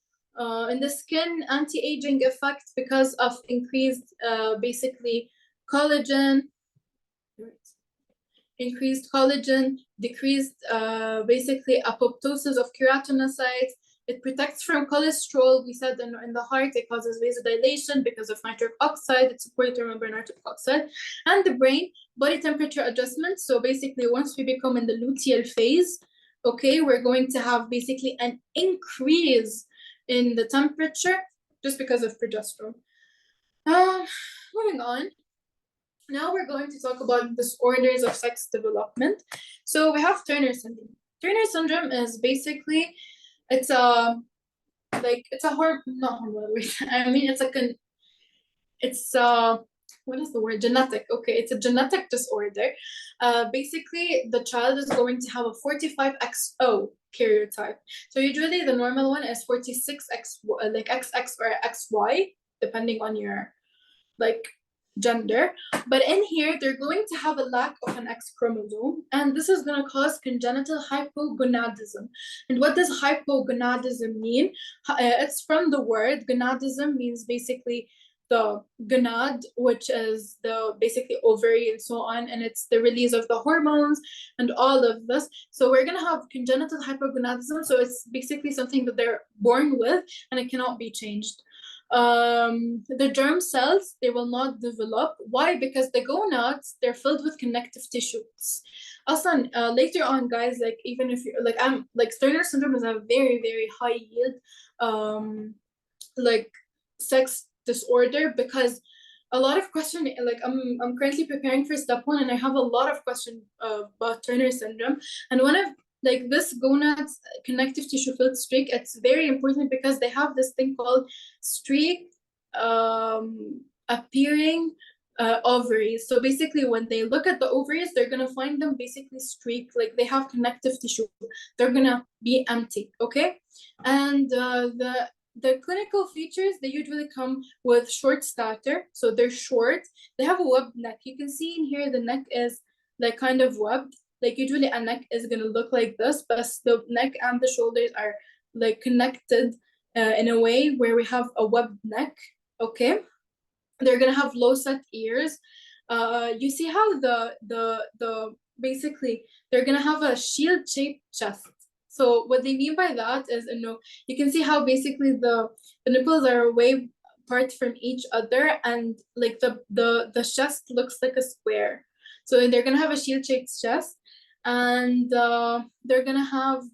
In the skin, anti-aging effect because of increased basically collagen, decreased basically apoptosis of keratinocytes. It protects from cholesterol. We said in the heart, it causes vasodilation because of nitric oxide. It's important to remember nitric oxide. And the brain, body temperature adjustment. So basically, once we become in the luteal phase, okay, we're going to have basically an increase in the temperature just because of progesterone. Moving on. Now we're going to talk about disorders of sex development. So we have Turner syndrome. Turner syndrome is basically, it's a what is the word? Genetic. Okay, it's a genetic disorder. Basically, the child is going to have a 45XO karyotype. So usually the normal one is 46X, like XX or XY, depending on your like gender. But in here, they're going to have a lack of an X chromosome, and this is going to cause congenital hypogonadism. And what does hypogonadism mean? It's from the word gonadism, means basically the gonad, which is the basically ovary and so on, and it's the release of the hormones and all of this. So we're going to have congenital hypogonadism. So it's basically something that they're born with and it cannot be changed. The germ cells, they will not develop. Why? Because the gonads, they're filled with connective tissues. Also, later on, guys, like even if you're like Turner syndrome is a very, very high yield like sex disorder, because a lot of question, like I'm currently preparing for step 1 and I have a lot of questions about Turner syndrome. And one of like this gonads connective tissue filled streak, it's very important because they have this thing called streak appearing ovaries. So basically when they look at the ovaries, they're gonna find them basically streak, like they have connective tissue, they're gonna be empty. Okay, and the clinical features, they usually come with short stature, so they're short, they have a webbed neck. You can see in here the neck is like kind of webbed. Like usually a neck is gonna look like this, but the neck and the shoulders are like connected in a way where we have a webbed neck. Okay, they're gonna have low set ears. You see how the basically they're gonna have a shield shaped chest. So what they mean by that is, you can see how basically the nipples are way apart from each other, and like the chest looks like a square. So they're gonna have a shield shaped chest, and they're gonna have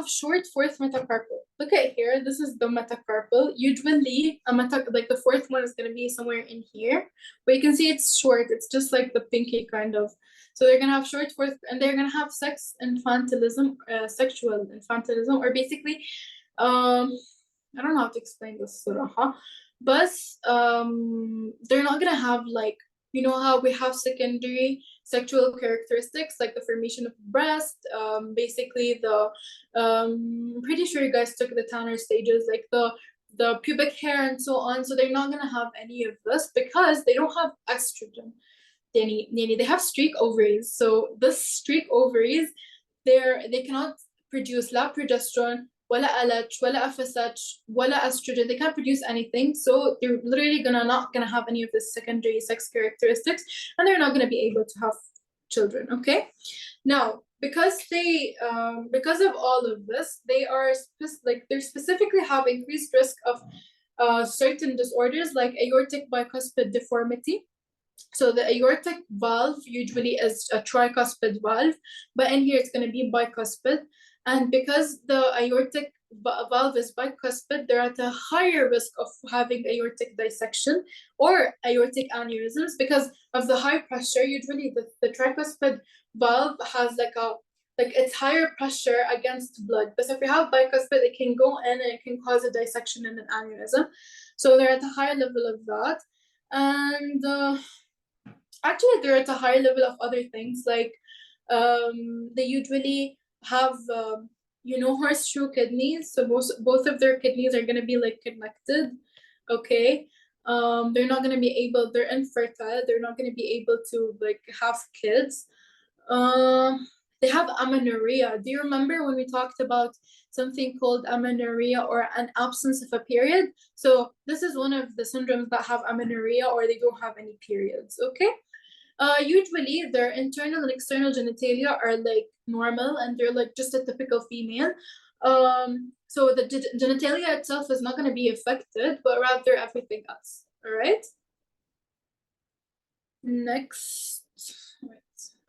short fourth metacarpal. Look at here, this is the metacarpal. Usually like the fourth one is gonna be somewhere in here, but you can see it's short, it's just like the pinky kind of. So they're gonna have short fourth, and they're gonna have sexual infantilism, or basically I don't know how to explain this, but they're not gonna have, like, you know how we have secondary sexual characteristics like the formation of breast, basically the I'm pretty sure you guys took the Tanner stages, like the pubic hair and so on. So they're not gonna have any of this because they don't have estrogen. They have streak ovaries. So the streak ovaries, they cannot produce la progesterone, ولا LH, ولا FSH, ولا estrogen. They can't produce anything. So they're literally not gonna have any of the secondary sex characteristics, and they're not gonna be able to have children. Okay. Now, because of all of this, they specifically have increased risk of certain disorders like aortic bicuspid deformity. So the aortic valve usually is a tricuspid valve, but in here it's going to be bicuspid. And because the aortic valve is bicuspid, they're at a higher risk of having aortic dissection or aortic aneurysms because of the high pressure. Usually the tricuspid valve has like it's higher pressure against blood. But if you have bicuspid, it can go in and it can cause a dissection and an aneurysm. So they're at a higher level of that. And actually, they're at a higher level of other things, like they usually have horseshoe kidneys. So both of their kidneys are gonna be like connected. Okay. They're not gonna be able, they're infertile, they're not gonna be able to like have kids. They have amenorrhea. Do you remember when we talked about something called amenorrhea or an absence of a period? So this is one of the syndromes that have amenorrhea or they don't have any periods, okay? Usually their internal and external genitalia are like normal and they're like just a typical female. So the genitalia itself is not going to be affected, but rather everything else. All right. Next.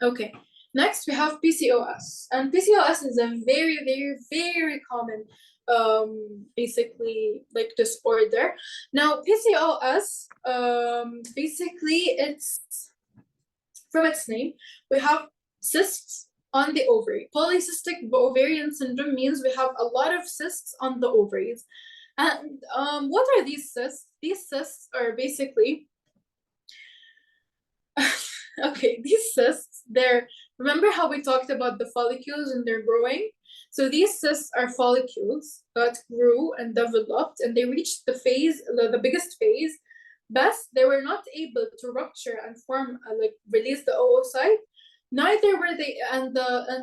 Okay. Next, we have PCOS. And PCOS is a very, very, very common basically like disorder. Now, PCOS, basically it's from its name, we have cysts on the ovary. Polycystic ovarian syndrome means we have a lot of cysts on the ovaries. And what are these cysts? These cysts are basically, okay, these cysts, remember how we talked about the follicles and they're growing? So these cysts are follicles that grew and developed and they reached the phase, the biggest phase. Best, they were not able to rupture and form, release the oocyte. Neither were they, and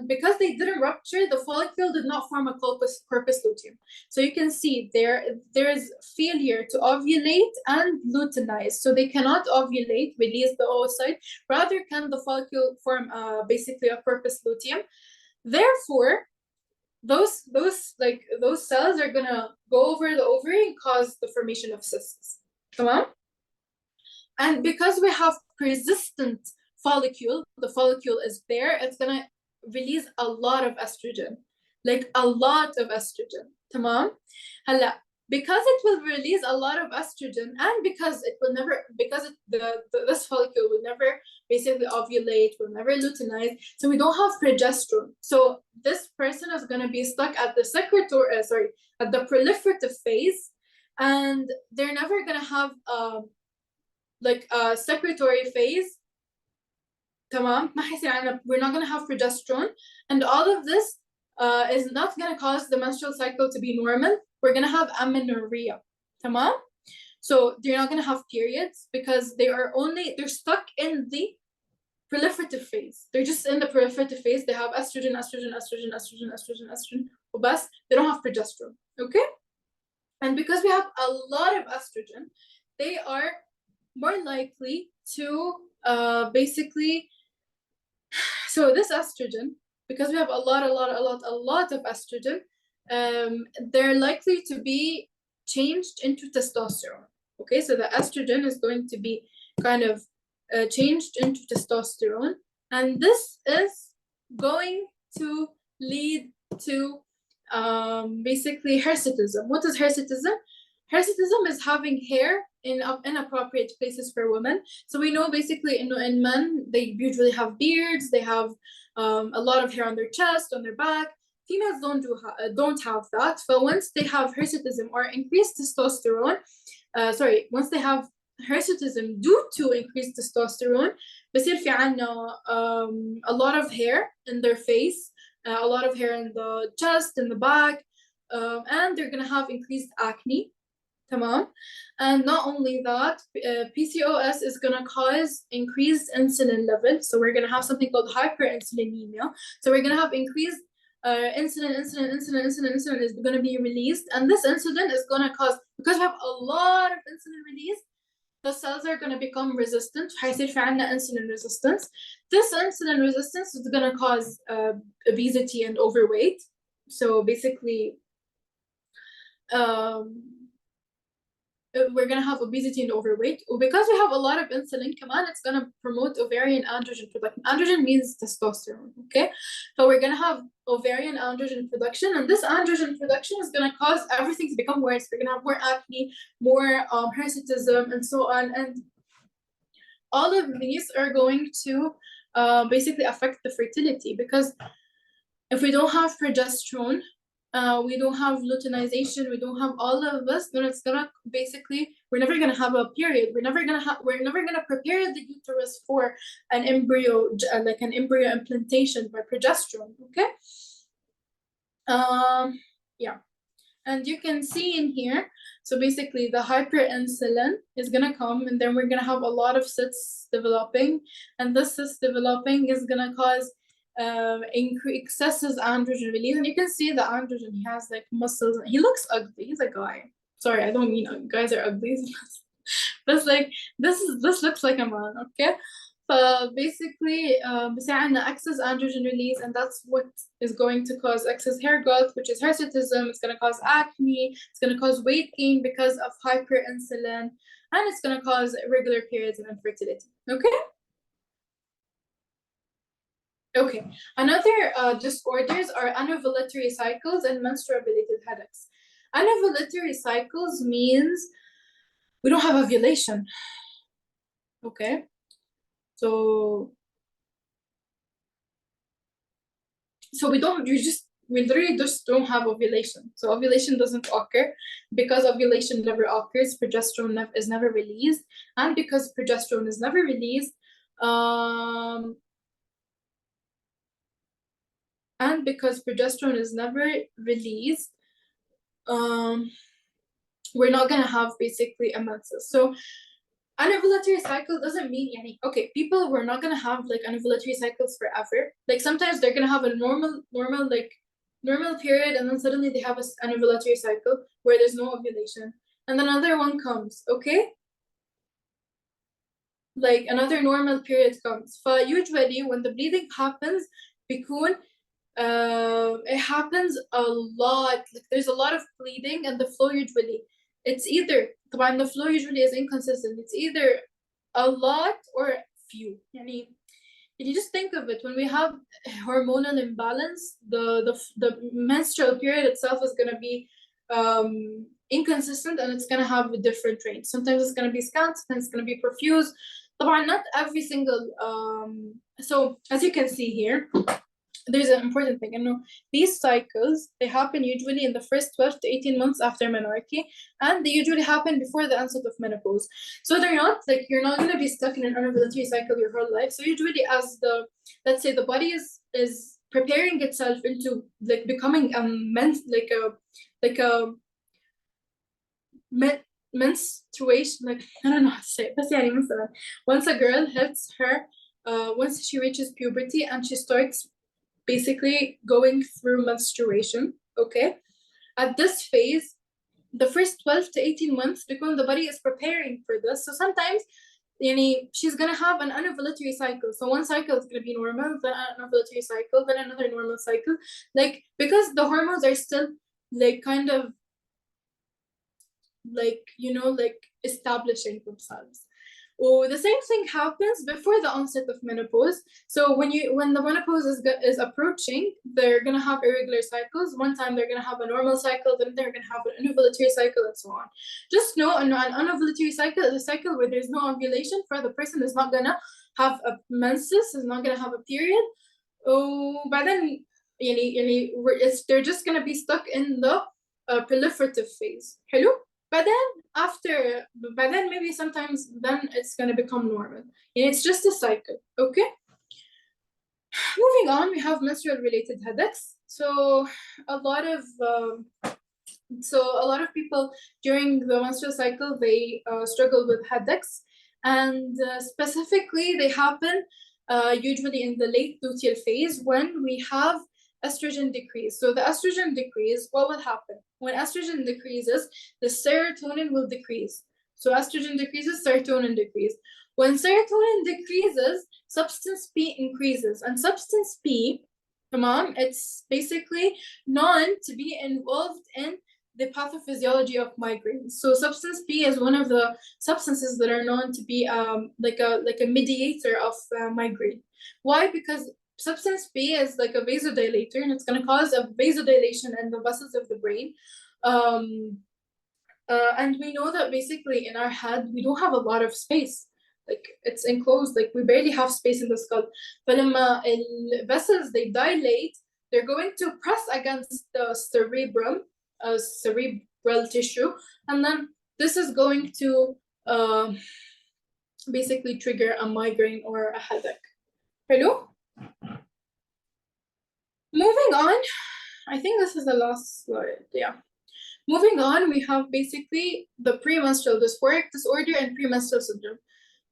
because they didn't rupture, the follicle did not form a corpus luteum. So you can see there's failure to ovulate and luteinize. So they cannot ovulate, release the oocyte. Rather, can the follicle form basically a corpus luteum. Therefore, those cells are gonna go over the ovary and cause the formation of cysts. Come on. And because we have persistent follicle, the follicle is there, it's gonna release a lot of estrogen, like a lot of estrogen. Tamam? Hala, because it will release a lot of estrogen and because it will never, this follicle will never basically ovulate, will never luteinize, so we don't have progesterone. So this person is gonna be stuck at the at the proliferative phase, and they're never gonna have like a secretory phase. تمام ما حيصير عندنا, we're not going to have progesterone, and all of this is not going to cause the menstrual cycle to be normal. We're going to have amenorrhea. تمام. So they're not going to have periods because they're stuck in the proliferative phase. They're just in the proliferative phase. They have estrogen, وبس. They don't have progesterone. Okay. And because we have a lot of estrogen, they are more likely to basically, so this estrogen, because we have a lot of estrogen, they're likely to be changed into testosterone. Okay, so the estrogen is going to be kind of changed into testosterone, and this is going to lead to basically hirsutism. What is hirsutism? Hirsutism is having hair in inappropriate places for women. So we know basically in men, they usually have beards, they have a lot of hair on their chest, on their back. Females don't have that. But once they have hirsutism or increased testosterone, once they have hirsutism due to increased testosterone, بصير في عنا a lot of hair in their face, a lot of hair in the chest, in the back, and they're gonna have increased acne. Tamam. And not only that, PCOS is going to cause increased insulin levels. So we're going to have something called hyperinsulinemia. So we're going to have increased insulin is going to be released. And this insulin is going to cause, because we have a lot of insulin release, the cells are going to become resistant. حيصير في عنا insulin resistance. This insulin resistance is going to cause obesity and overweight. So basically, we're gonna have obesity and overweight. Because we have a lot of insulin, come on, it's gonna promote ovarian androgen production. Androgen means testosterone, okay? So we're gonna have ovarian androgen production, and this androgen production is gonna cause everything to become worse. We're gonna have more acne, more hirsutism, and so on. And all of these are going to basically affect the fertility, because if we don't have progesterone, we don't have luteinization, we don't have all of this, then it's gonna basically, we're never gonna have a period. We're never gonna prepare the uterus for an embryo, like an embryo implantation by progesterone. Okay. Yeah. And you can see in here, so basically the hyperinsulin is gonna come, and then we're gonna have a lot of cysts developing, and this cyst developing is gonna cause excessive androgen release. And you can see the androgen, he has like muscles, he looks ugly, he's a guy. Sorry, I don't mean guys are ugly. But like this looks like a man, okay? Basically بيساعدنا excess androgen release, and that's what is going to cause excess hair growth, which is hirsutism. It's going to cause acne, it's going to cause weight gain because of hyperinsulin, and it's going to cause irregular periods and infertility. Okay? Okay, another disorders are anovulatory cycles and menstrual-related headaches. Anovulatory cycles means we don't have ovulation. Okay, so we literally just don't have ovulation. So ovulation doesn't occur. Because ovulation never occurs, progesterone is never released, and because progesterone is never released, we're not gonna have basically a menses. So anovulatory cycle doesn't mean okay, people were not gonna have like anovulatory cycles forever. Like sometimes they're gonna have a normal period, and then suddenly they have an anovulatory cycle where there's no ovulation, and then another one comes, okay? Like another normal period comes. But usually when the bleeding happens, بيكون it happens a lot. Like there's a lot of bleeding, and the flow usually, it's either طبعا the flow usually is inconsistent. It's either a lot or few. If you just think of it, when we have hormonal imbalance, the menstrual period itself is gonna be inconsistent, and it's gonna have a different range. Sometimes it's gonna be scant, sometimes it's gonna be profuse. طبعا not every single so as you can see here, there's an important thing. These cycles, they happen usually in the first 12 to 18 months after menarche, and they usually happen before the onset of menopause. So they're not like, you're not going to be stuck in an anovulatory cycle your whole life. So usually as let's say the body is preparing itself into like becoming a menstruation, like I don't know how to say it, but once a girl hits her once she reaches puberty and she starts basically going through menstruation, okay? At this phase, the first 12 to 18 months, because the body is preparing for this. So sometimes she's gonna have an anovulatory cycle. So one cycle is gonna be normal, then an anovulatory cycle, then another normal cycle. Like because the hormones are still like kind of like like establishing themselves. The same thing happens before the onset of menopause. So when the menopause is approaching, they're gonna have irregular cycles. One time they're gonna have a normal cycle, then they're gonna have an anovulatory cycle, and so on. Just know an anovulatory cycle is a cycle where there's no ovulation, for the person is not gonna have a menses, is not gonna have a period. But then they're just gonna be stuck in the proliferative phase. Hello? But then maybe sometimes then it's gonna become normal. It's just a cycle, okay? Moving on, we have menstrual related headaches. So a lot of people during the menstrual cycle, they struggle with headaches, and specifically they happen usually in the late luteal phase when we have estrogen decrease. So the estrogen decrease, what will happen? When estrogen decreases, the serotonin will decrease. So estrogen decreases, serotonin decreases. When serotonin decreases, substance P increases. And substance P, it's basically known to be involved in the pathophysiology of migraines. So substance P is one of the substances that are known to be like a mediator of migraine. Why? Because substance P is like a vasodilator, and it's going to cause a vasodilation in the vessels of the brain. And we know that basically in our head we don't have a lot of space. Like it's enclosed, like we barely have space in the skull. فلما vessels they dilate, they're going to press against the cerebrum, cerebral tissue, and then this is going to basically trigger a migraine or a headache. Hello? Moving on, I think this is the last slide, yeah. Moving on, we have basically the premenstrual dysphoric disorder and premenstrual syndrome.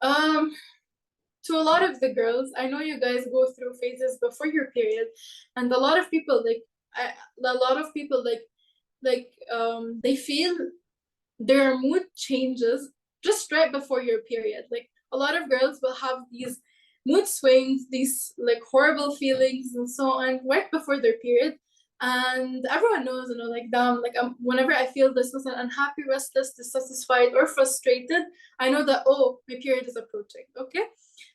To a lot of the girls, I know you guys go through phases before your period, and a lot of people they feel their mood changes just right before your period. Like a lot of girls will have these mood swings, these like horrible feelings and so on right before their period. And everyone knows, like damn, like whenever I feel this was an unhappy, restless, dissatisfied, or frustrated, I know that, oh, my period is approaching. Okay,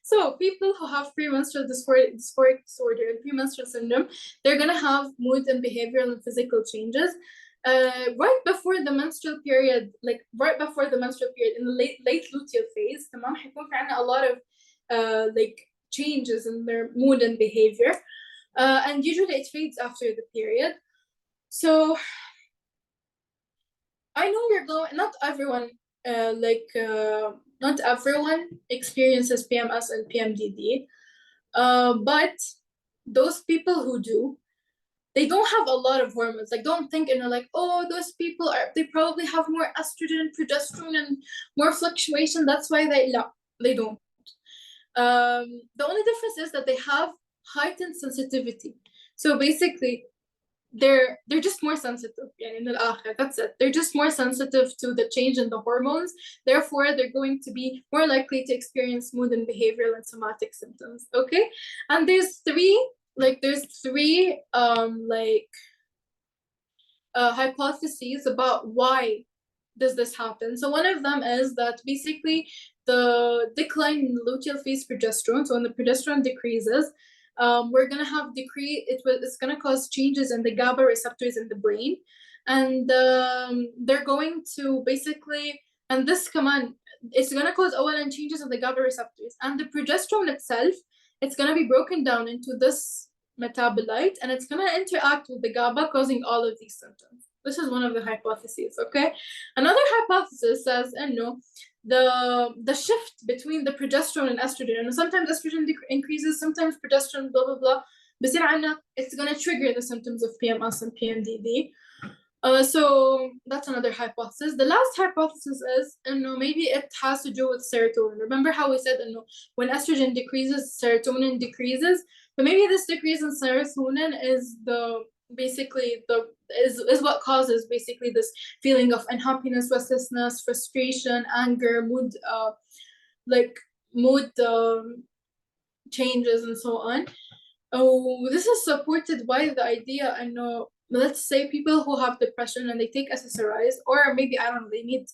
so people who have premenstrual dysphoric disorder and premenstrual syndrome, they're gonna have mood and behavioral and physical changes right before the menstrual period, in the late luteal phase. تمام حيكون في عنا a lot of like changes in their mood and behavior. And usually it fades after the period. So I know you're going, not everyone experiences PMS and PMDD, but those people who do, they don't have a lot of hormones. Like, don't think, like, oh, those people they probably have more estrogen, progesterone, and more fluctuation. That's why they don't. The only difference is that they have heightened sensitivity. So basically, they're just more sensitive. That's it. They're just more sensitive to the change in the hormones. Therefore, they're going to be more likely to experience mood and behavioral and somatic symptoms. Okay, and there's three hypotheses about why does this happen. So one of them is that basically the decline in luteal phase progesterone. So when the progesterone decreases, we're gonna have it's gonna cause changes in the GABA receptors in the brain, and they're going to basically, and this command, it's gonna cause OLN changes in the GABA receptors, and the progesterone itself, it's gonna be broken down into this metabolite, and it's gonna interact with the GABA, causing all of these symptoms. This is one of the hypotheses. Okay, another hypothesis says, the shift between the progesterone and estrogen, and sometimes estrogen increases, sometimes progesterone, blah blah blah. It's gonna trigger the symptoms of PMS and PMDD. So that's another hypothesis. The last hypothesis is, maybe it has to do with serotonin. Remember how we said, when estrogen decreases, serotonin decreases. But maybe this decrease in serotonin is what causes basically this feeling of unhappiness, restlessness, frustration, anger, mood changes, and so on. Oh, this is supported by the idea, let's say people who have depression and they take SSRIs, or maybe, I don't know, they need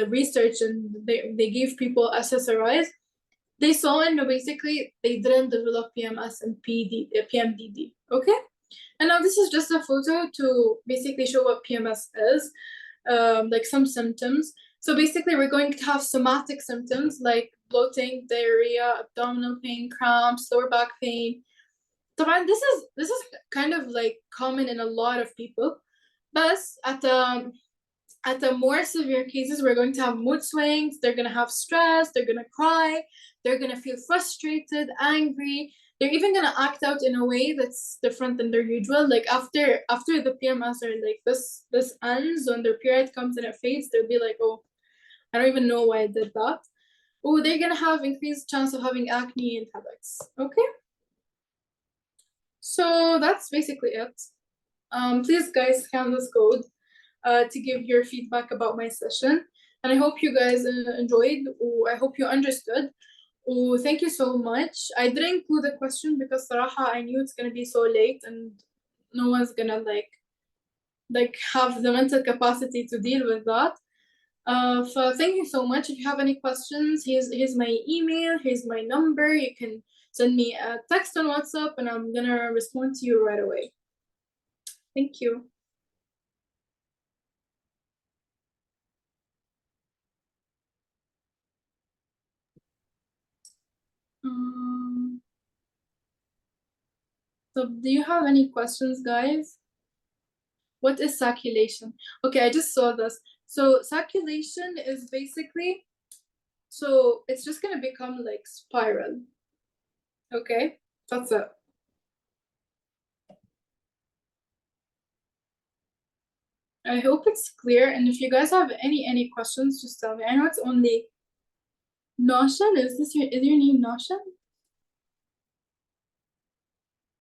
research and they give people SSRIs. They saw, basically they didn't develop PMS and PMDD. Okay, and now this is just a photo to basically show what PMS is, like some symptoms. So basically we're going to have somatic symptoms like bloating, diarrhea, abdominal pain, cramps, lower back pain. So this is kind of like common in a lot of people, but at the more severe cases, we're going to have mood swings, they're going to have stress, they're going to cry, they're going to feel frustrated, angry. They're even going to act out in a way that's different than their usual. Like after the PMS, or like this ends, when their period comes and it fades, they'll be like, oh, I don't even know why I did that. Oh, they're going to have increased chance of having acne and headaches. Okay? So that's basically it. Please, guys, scan this code to give your feedback about my session. And I hope you guys enjoyed, or I hope you understood. Oh, thank you so much. I didn't include a question because صراحة I knew it's gonna be so late and no one's gonna like have the mental capacity to deal with that. So thank you so much. If you have any questions, here's my email, here's my number. You can send me a text on WhatsApp and I'm gonna respond to you right away. Thank you. So do you have any questions, guys? What is sacculation? Okay, I just saw this. So sacculation is basically, so it's just gonna become like spiral. Okay, that's it. I hope it's clear. And if you guys have any questions, just tell me. I know it's only Noshan. Is your name Noshan?